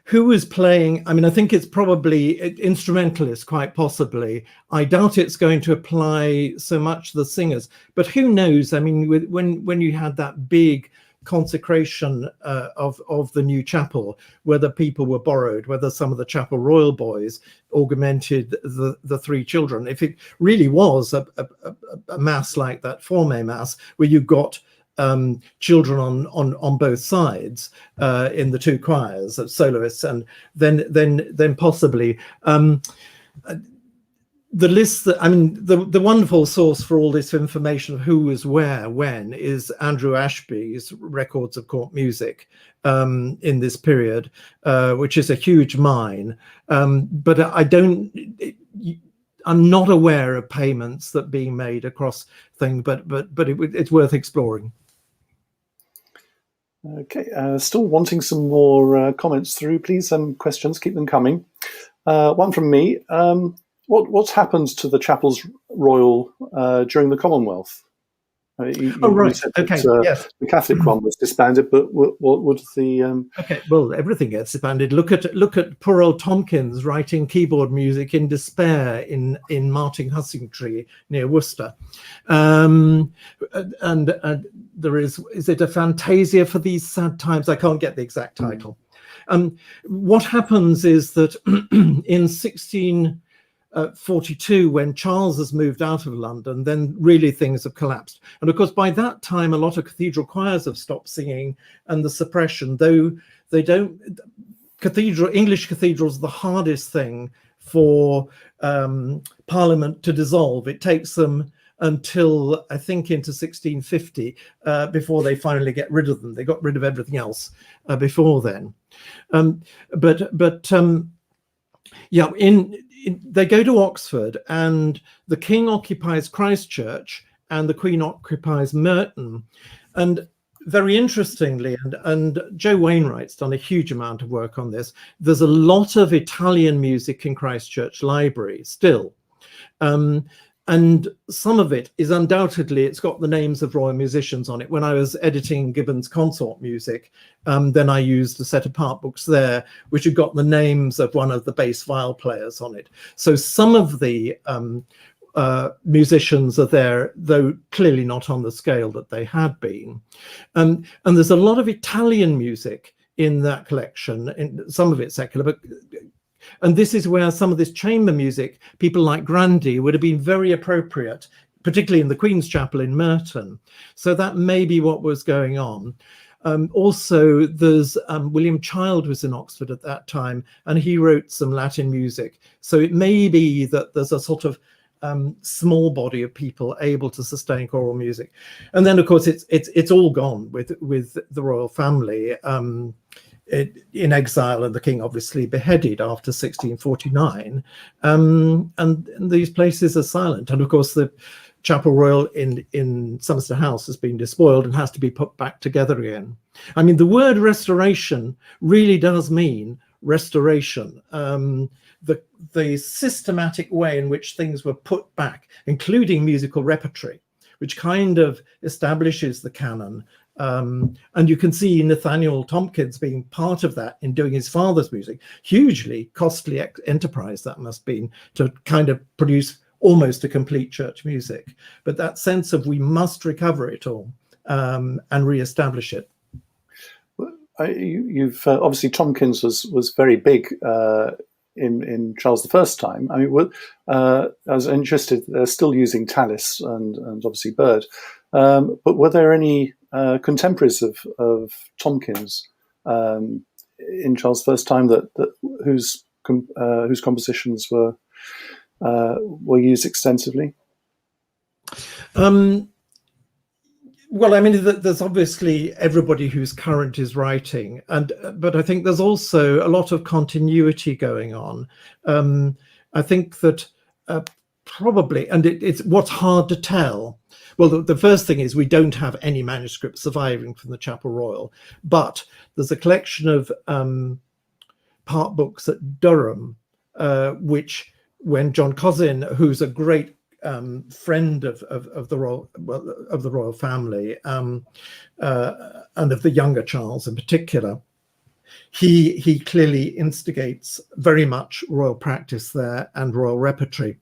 Who was playing? I mean, I think it's probably instrumentalists, quite possibly. I doubt it's going to apply so much to the singers, but who knows? I mean, when you had that big consecration of the new chapel, whether people were borrowed, whether some of the Chapel Royal boys augmented the three children. If it really was a mass like that Forme Mass, where you got children on both sides in the two choirs of soloists, and then possibly the list that, I mean, the wonderful source for all this information of who was where when is Andrew Ashby's records of court music in this period, which is a huge mine, but I'm not aware of payments that being made across things, but it's worth exploring. Okay, still wanting some more comments through, please. Questions, keep them coming. One from me. What's happened to the chapels royal during the Commonwealth? Right. You said that, Okay. Yes. The Catholic one was disbanded, but what would the? Okay. Well, everything gets disbanded. Look at poor old Tomkins writing keyboard music in despair in Martin Hussingtree near Worcester, and there is it a Fantasia for these sad times? I can't get the exact title. What happens is that in 1642, when Charles has moved out of London, then really things have collapsed. And of course, by that time, a lot of cathedral choirs have stopped singing, and the suppression, though they don't, English cathedrals are the hardest thing for Parliament to dissolve. It takes them until, I think, into 1650 before they finally get rid of them. They got rid of everything else before then. Yeah, they go to Oxford, and the king occupies Christchurch and the queen occupies Merton. And very interestingly, and Joe Wainwright's done a huge amount of work on this, there's a lot of Italian music in Christchurch Library still. And some of it is undoubtedly, it's got the names of royal musicians on it. When I was editing Gibbon's consort music, then I used a set of part books there, which had got the names of one of the bass viol players on it. So some of the musicians are there, though clearly not on the scale that they had been. And there's a lot of Italian music in that collection, in some of it secular, and this is where some of this chamber music, people like Grandy, would have been very appropriate, particularly in the Queen's Chapel in Merton. So that may be what was going on. Also, there's William Child was in Oxford at that time, and he wrote some Latin music. So it may be that there's a sort of small body of people able to sustain choral music. And then, of course, it's all gone with the royal family. In exile, and the king obviously beheaded after 1649, and these places are silent. And of course, the Chapel Royal in Somerset House has been despoiled and has to be put back together again. I mean, the word restoration really does mean restoration. The systematic way in which things were put back, including musical repertory, which kind of establishes the canon. And you can see Nathaniel Tomkins being part of that in doing his father's music. Hugely costly enterprise that must be to kind of produce almost a complete church music. But that sense of we must recover it all and re-establish it. You've obviously Tomkins was very big in Charles I's time. I mean, I was interested. They're still using Tallis and obviously Byrd, but were there any contemporaries of Tomkins in Charles I's time whose compositions were used extensively? Well, I mean, there's obviously everybody who's current is writing, but I think there's also a lot of continuity going on. I think that probably, and it's what's hard to tell. Well, the first thing is we don't have any manuscripts surviving from the Chapel Royal, but there's a collection of part books at Durham, which when John Cosin, who's a great friend of the royal family and of the younger Charles in particular, he clearly instigates very much royal practice there and royal repertory.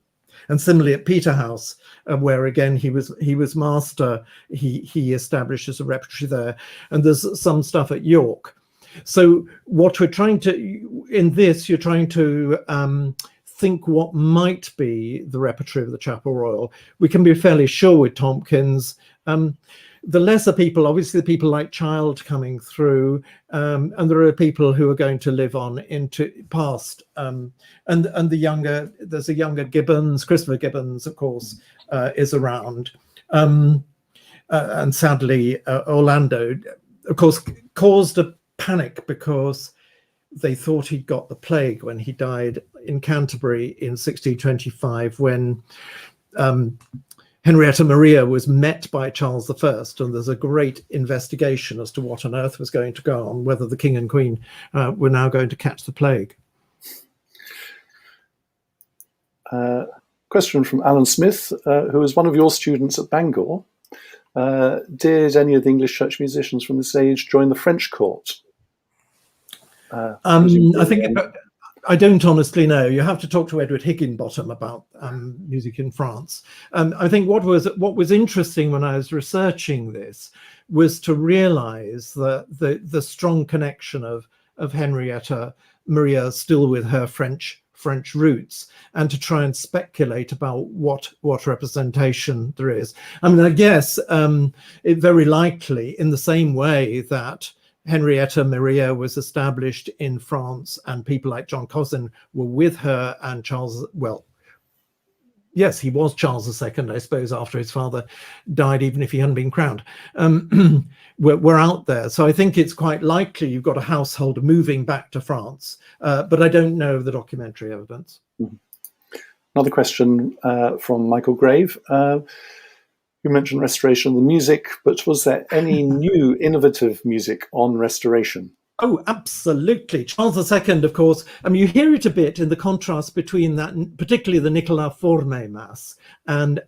And similarly at Peterhouse, where again he was master, he establishes a repertory there, and there's some stuff at York. So what we're trying to, in this, you're trying to think what might be the repertory of the Chapel Royal. We can be fairly sure with Tomkins. The lesser people, obviously the people like Child coming through, and there are people who are going to live on into past, and the younger, there's a younger Gibbons, Christopher Gibbons, of course, is around. And sadly, Orlando, of course, caused a panic because they thought he'd got the plague when he died in Canterbury in 1625, when Henrietta Maria was met by Charles I, and there's a great investigation as to what on earth was going to go on, whether the king and queen were now going to catch the plague. Question from Alan Smith, who was one of your students at Bangor. Did any of the English church musicians from this age join the French court? I think I don't honestly know. You have to talk to Edward Higginbottom about music in France. I think what was interesting when I was researching this was to realise the strong connection of Henrietta Maria still with her French roots, and to try and speculate about what representation there is. I mean, I guess it very likely, in the same way that Henrietta Maria was established in France and people like John Cosin were with her, and Charles, well, yes, he was Charles II, I suppose, after his father died, even if he hadn't been crowned, we're out there. So I think it's quite likely you've got a household moving back to France, but I don't know the documentary evidence. Another question from Michael Grave. You mentioned restoration of the music, but was there any new innovative music on restoration? Oh, absolutely. Charles II, of course, I mean, you hear it a bit in the contrast between that, particularly the Nicolas Forme Mass and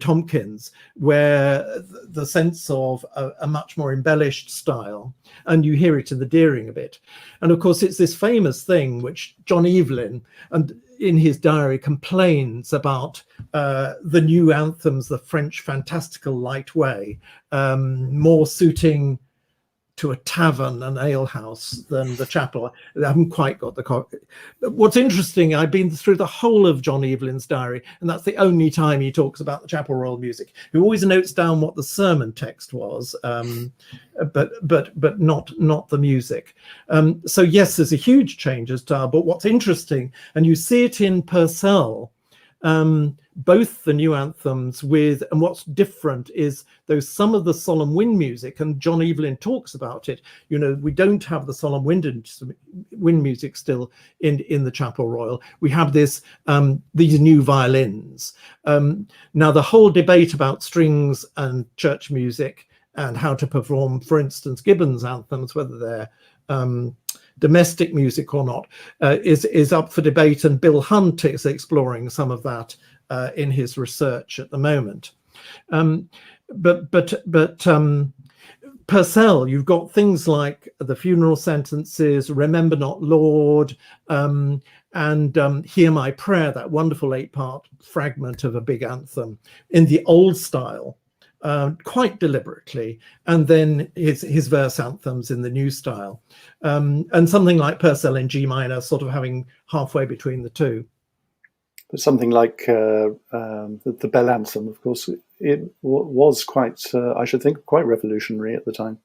Tomkins, where the sense of a much more embellished style, and you hear it in the Deering a bit. And of course, it's this famous thing which John Evelyn, and in his diary, complains about the new anthems, the French fantastical light way, more suiting to a tavern, an alehouse, than the chapel. I haven't quite got the... What's interesting, I've been through the whole of John Evelyn's diary, and that's the only time he talks about the Chapel Royal music. He always notes down what the sermon text was, but not the music. So yes, there's a huge change as style, but what's interesting, and you see it in Purcell, both the new anthems with, and what's different is those some of the solemn wind music, and John Evelyn talks about it, we don't have the solemn wind music still in the Chapel Royal. We have these new violins. Now the whole debate about strings and church music and how to perform, for instance, Gibbon's anthems, whether they're domestic music or not, is up for debate, and Bill Hunt is exploring some of that in his research at the moment. But Purcell, you've got things like the funeral sentences, Remember Not Lord, and Hear My Prayer, that wonderful 8-part fragment of a big anthem in the old style, quite deliberately, and then his verse anthems in the new style, and something like Purcell in G minor, sort of having halfway between the two. But something like the Bell Anthem, of course, it was quite, I should think, quite revolutionary at the time.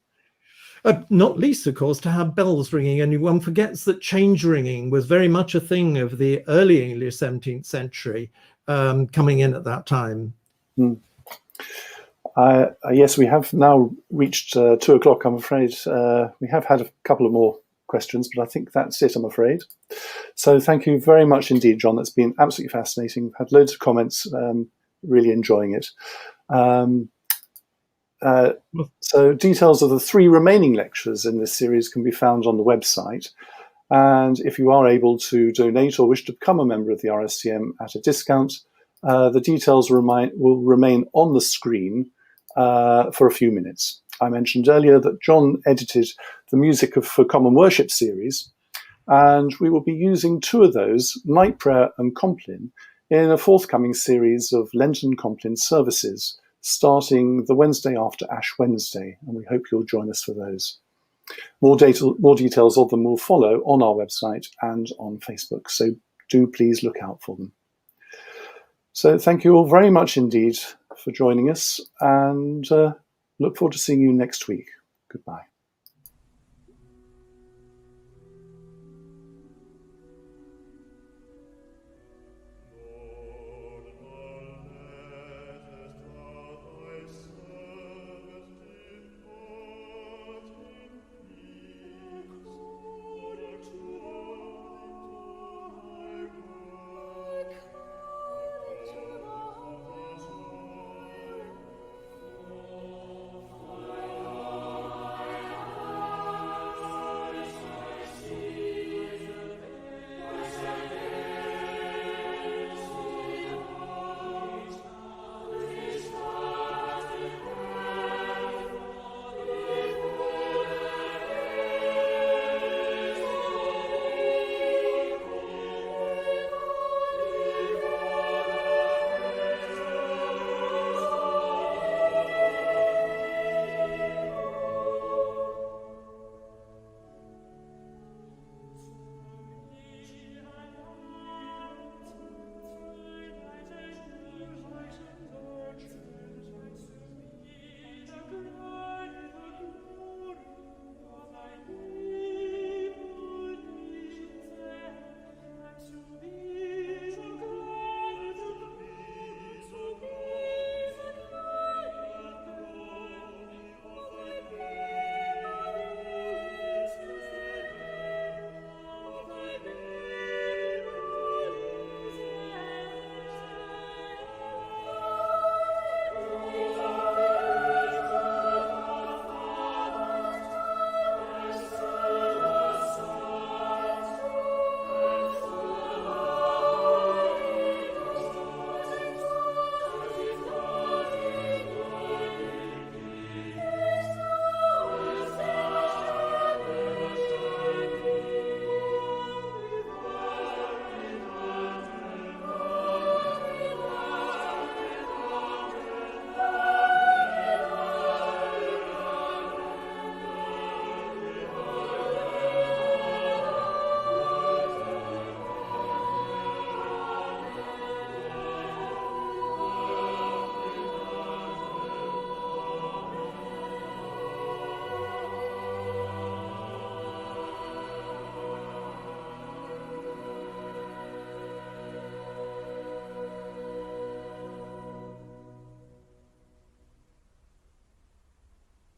Not least, of course, to have bells ringing, and one forgets that change ringing was very much a thing of the early English 17th century, coming in at that time. Yes, we have now reached 2 o'clock, I'm afraid. We have had a couple of more questions, but I think that's it, I'm afraid. So thank you very much indeed, John. That's been absolutely fascinating. We've had loads of comments, really enjoying it. So details of the 3 remaining lectures in this series can be found on the website. And if you are able to donate or wish to become a member of the RSCM at a discount, the details will remain on the screen for a few minutes. I mentioned earlier that John edited the Music for Common Worship series, and we will be using 2 of those, Night Prayer and Compline, in a forthcoming series of Lenten Compline services, starting the Wednesday after Ash Wednesday, and we hope you'll join us for those. More details of them will follow on our website and on Facebook, so do please look out for them. So thank you all very much indeed for joining us, and look forward to seeing you next week. Goodbye.